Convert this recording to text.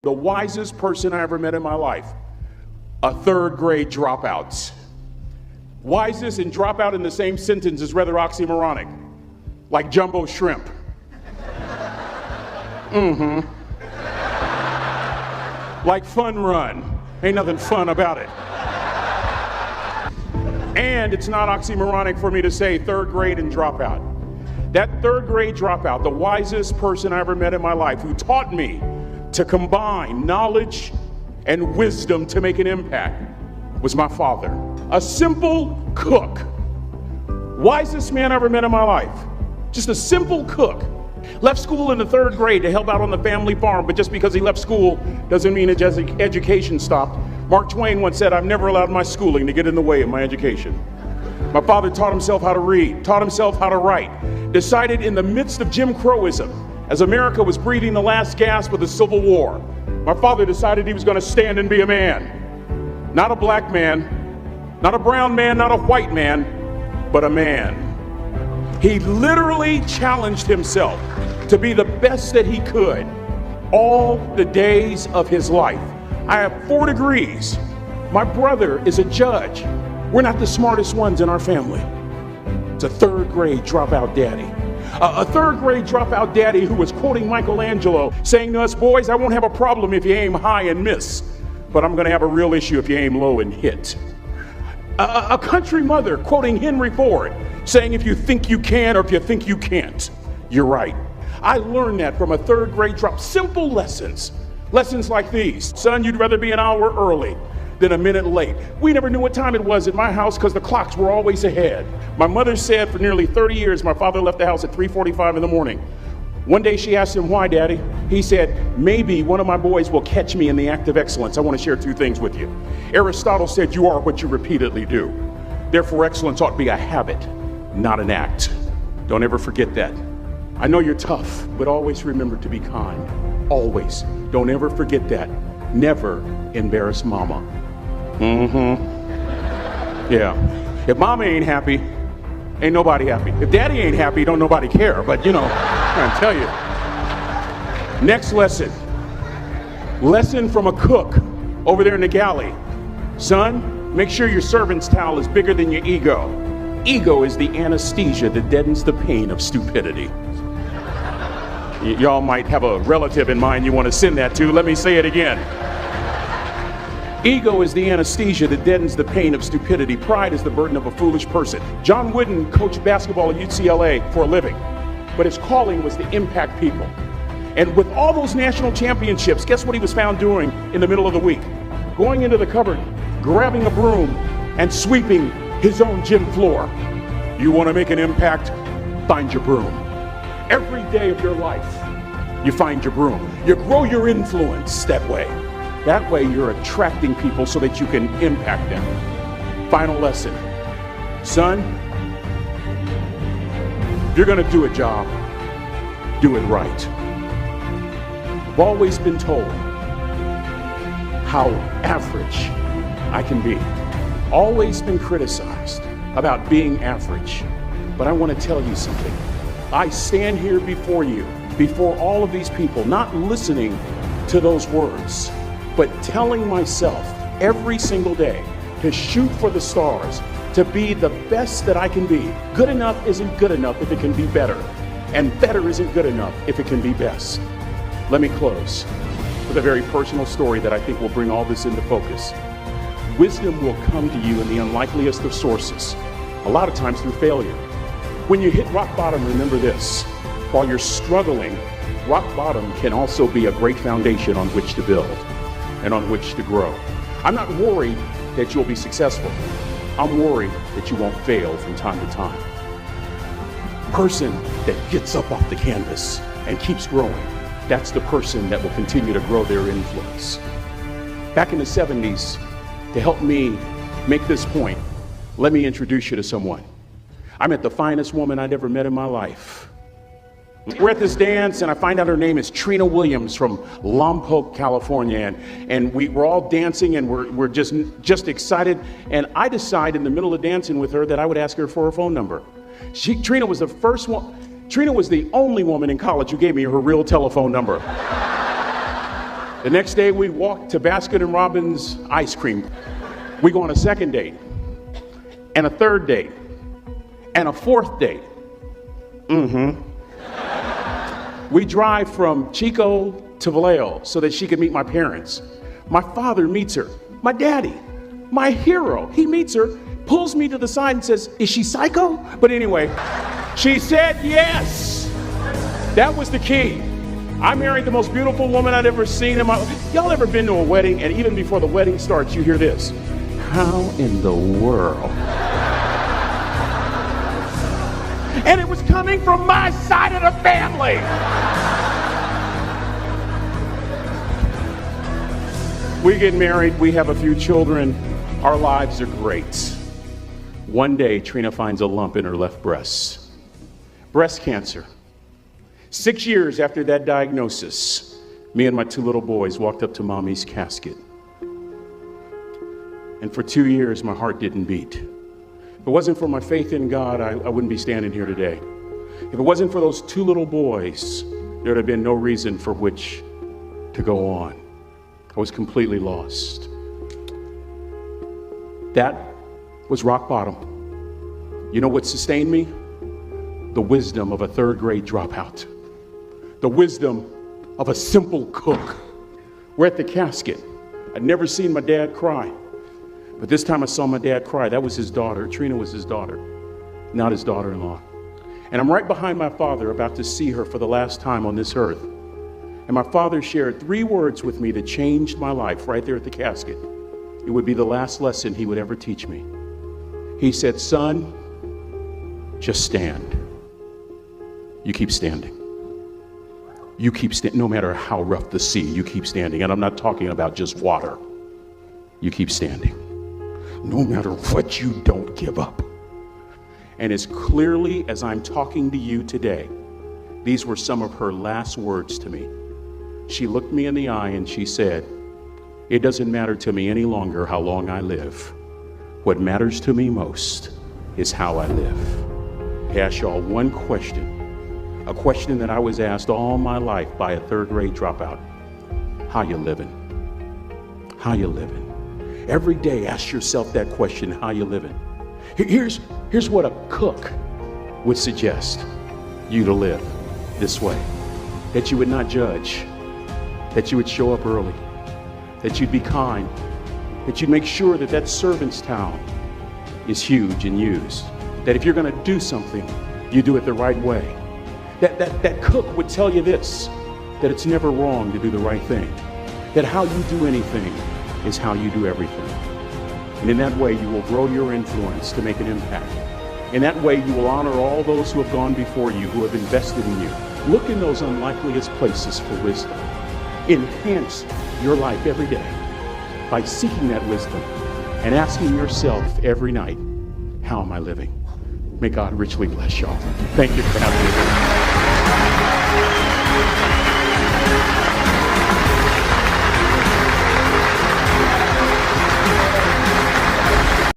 The wisest person I ever met in my life, a third grade dropout. Wisest and dropout in the same sentence is rather oxymoronic, like jumbo shrimp. Like fun run, ain't nothing fun about it. And it's not oxymoronic for me to say third grade and dropout. That third grade dropout, the wisest person I ever met in my life, who taught me to combine knowledge and wisdom to make an impact, was my father. A simple cook. Wisest man I ever met in my life. Just a simple cook. Left school in the third grade to help out on the family farm, but just because he left school doesn't mean his education stopped. Mark Twain once said, "I've never allowed my schooling to get in the way of my education." My father taught himself how to read, taught himself how to write, decided in the midst of Jim Crowism, as America was breathing the last gasp of the Civil War, my father decided he was going to stand and be a man. Not a black man, not a brown man, not a white man, but a man. He literally challenged himself to be the best that he could all the days of his life. I have 4 degrees. My brother is a judge. We're not the smartest ones in our family. It's a third grade dropout daddy. A third grade dropout daddy who was quoting Michelangelo, saying to us, "Boys, I won't have a problem if you aim high and miss, but I'm going to have a real issue if you aim low and hit." A country mother quoting Henry Ford, saying, "If you think you can or if you think you can't, you're right." I learned that from a third grade drop. Simple lessons. Lessons like these. Son, you'd rather be an hour early than a minute late. We never knew what time it was at my house because the clocks were always ahead. My mother said for nearly 30 years, my father left the house at 3:45 in the morning. One day she asked him, "Why, Daddy?" He said, "Maybe one of my boys will catch me in the act of excellence. I want to share 2 things with you." Aristotle said, "You are what you repeatedly do." Therefore, excellence ought to be a habit, not an act. Don't ever forget that. I know you're tough, but always remember to be kind. Always. Don't ever forget that. Never embarrass mama. Yeah. If mama ain't happy, ain't nobody happy. If daddy ain't happy, don't nobody care. But you know, I'm trying to tell you. Next lesson. Lesson from a cook over there in the galley. Son, make sure your servant's towel is bigger than your ego. Ego is the anesthesia that deadens the pain of stupidity. Y'all might have a relative in mind you want to send that to. Let me say it again. Ego is the anesthesia that deadens the pain of stupidity. Pride is the burden of a foolish person. John Wooden coached basketball at UCLA for a living, but his calling was to impact people. And with all those national championships, guess what he was found doing in the middle of the week? Going into the cupboard, grabbing a broom, and sweeping his own gym floor. You want to make an impact? Find your broom. Every day of your life, you find your broom. You grow your influence that way. That way you're attracting people so that you can impact them. Final lesson. Son, if you're going to do a job, do it right. I've always been told how average I can be. Always been criticized about being average. But I want to tell you something. I stand here before you, before all of these people, not listening to those words, but telling myself every single day to shoot for the stars, to be the best that I can be. Good enough isn't good enough if it can be better, and better isn't good enough if it can be best. Let me close with a very personal story that I think will bring all this into focus. Wisdom will come to you in the unlikeliest of sources, a lot of times through failure. When you hit rock bottom, remember this. While you're struggling, rock bottom can also be a great foundation on which to build and on which to grow. I'm not worried that you'll be successful. I'm worried that you won't fail from time to time. Person that gets up off the canvas and keeps growing, that's the person that will continue to grow their influence. Back in the 70s, to help me make this point, let me introduce you to someone. I met the finest woman I'd ever met in my life. We're at this dance and I find out her name is Trina Williams from Lompoc, California. And we're all dancing and we're just excited. And I decide in the middle of dancing with her that I would ask her for her phone number. Trina was the first one. Trina was the only woman in college who gave me her real telephone number. The next day we walk to Baskin & Robbins ice cream. We go on a second date, and a third date, and a fourth date. We drive from Chico to Vallejo so that she could meet my parents. My father meets her. My daddy, my hero, he meets her, pulls me to the side and says, "Is she psycho?" But anyway, she said yes. That was the key. I married the most beautiful woman I'd ever seen in my life. Y'all ever been to a wedding and even before the wedding starts, you hear this? How in the world? And it was coming from my side of the family. We get married, we have a few children, our lives are great. One day, Trina finds a lump in her left breast. Breast cancer. 6 years after that diagnosis, me and my 2 little boys walked up to Mommy's casket. And for 2 years, my heart didn't beat. If it wasn't for my faith in God, I wouldn't be standing here today. If it wasn't for those 2 little boys, there would have been no reason for which to go on. I was completely lost. That was rock bottom. You know what sustained me? The wisdom of a 3rd grade dropout. The wisdom of a simple cook. We're at the casket. I'd never seen my dad cry. But this time I saw my dad cry. That was his daughter. Trina was his daughter, not his daughter-in-law. And I'm right behind my father, about to see her for the last time on this earth. And my father shared 3 words with me that changed my life right there at the casket. It would be the last lesson he would ever teach me. He said, "Son, just stand. You keep standing. You keep standing, no matter how rough the sea, you keep standing." And I'm not talking about just water. You keep standing. No matter what, you don't give up. And as clearly as I'm talking to you today, these were some of her last words to me. She looked me in the eye and she said, "It doesn't matter to me any longer how long I live. What matters to me most is how I live." I ask y'all one question, a question that I was asked all my life by a 3rd grade dropout. How you living? How you living? Every day ask yourself that question, how you living? Here's what a cook would suggest you to live this way. That you would not judge, that you would show up early, that you'd be kind, that you'd make sure that that servant's towel is huge and used, that if you're gonna do something, you do it the right way. That cook would tell you this, that it's never wrong to do the right thing, that how you do anything is how you do everything. And in that way, you will grow your influence to make an impact. In that way, you will honor all those who have gone before you, who have invested in you. Look in those unlikeliest places for wisdom. Enhance your life every day by seeking that wisdom and asking yourself every night, how am I living? May God richly bless y'all. Thank you for having me.